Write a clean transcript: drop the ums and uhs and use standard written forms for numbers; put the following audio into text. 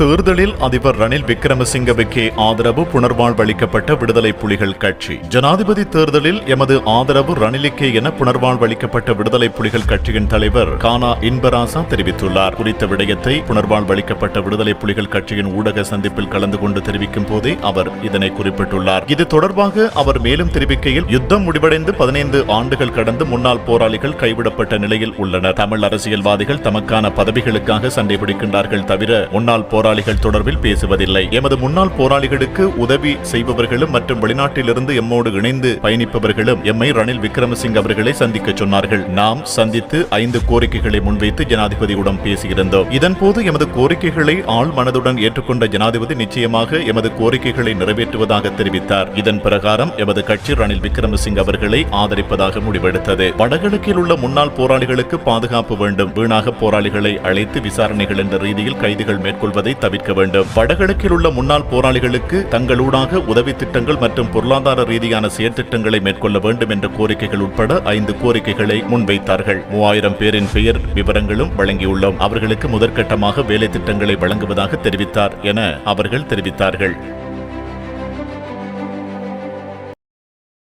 தேர்தலில் அதிபர் ரணில் விக்ரமசிங்கவுக்கே ஆதரவு புனர்வாழ்வளிக்கப்பட்ட விடுதலை புலிகள் கட்சி. ஜனாதிபதி தேர்தலில் எமது ஆதரவு ரணிலுக்கே என புனர்வாழ்வளிக்கப்பட்ட விடுதலை புலிகள் கட்சியின் தலைவர் கானா இன்பராசா தெரிவித்துள்ளார். குறித்த விடயத்தை புனர்வாழ்வளிக்கப்பட்ட விடுதலை புலிகள் கட்சியின் ஊடக சந்திப்பில் கலந்து கொண்டு தெரிவிக்கும் போதே அவர் இதனை குறிப்பிட்டுள்ளார். இது தொடர்பாக அவர் மேலும் தெரிவிக்கையில், யுத்தம் முடிவடைந்து 15 ஆண்டுகள் கடந்து முன்னாள் போராளிகள் கைவிடப்பட்ட நிலையில் உள்ளனர். தமிழ் அரசியல்வாதிகள் தமக்கான பதவிகளுக்காக சண்டை பிடிக்கின்றார்கள் தவிர முன்னாள் போராளிகள் தொடர்பில் பேசுவதில்லை. எமது முன்னாள் போராளிகளுக்கு உதவி செய்பவர்களும் மற்றும் வெளிநாட்டிலிருந்து எம்மோடு இணைந்து பயணிப்பவர்களும் எம்மை ரணில் விக்ரமசிங்க அவர்களை சந்திக்க சொன்னார்கள். நாம் சந்தித்து 5 கோரிக்கைகளை முன்வைத்து ஜனாதிபதியுடன் பேசியிருந்தோம். இதன்போது எமது கோரிக்கைகளை ஆள் மனதுடன் ஏற்றுக்கொண்ட ஜனாதிபதி நிச்சயமாக எமது கோரிக்கைகளை நிறைவேற்றுவதாக தெரிவித்தார். இதன் பிரகாரம் எமது கட்சி ரணில் விக்ரமசிங்க அவர்களை ஆதரிப்பதாக முடிவெடுத்தது. வடகிழக்கில் உள்ள முன்னாள் போராளிகளுக்கு பாதுகாப்பு வேண்டும். வீணாக போராளிகளை அழைத்து விசாரணைகள் என்ற ரீதியில் கைதுகள் மேற்கொள்வதை தவிர்க்க வேண்டும். வடகிழக்கில் உள்ள முன்னாள் போராளிகளுக்கு தங்களூடாக உதவி திட்டங்கள் மற்றும் பொருளாதார ரீதியான செயற்திட்டங்களை மேற்கொள்ள வேண்டும் என்ற கோரிக்கைகள் உட்பட 5 கோரிக்கைகளை முன்வைத்தார்கள். 3000 பேரின் பெயர் விவரங்களும் வழங்கியுள்ளோம். அவர்களுக்கு முதற்கட்டமாக வேலை திட்டங்களை வழங்குவதாக தெரிவித்தார் என அவர்கள் தெரிவித்தார்கள்.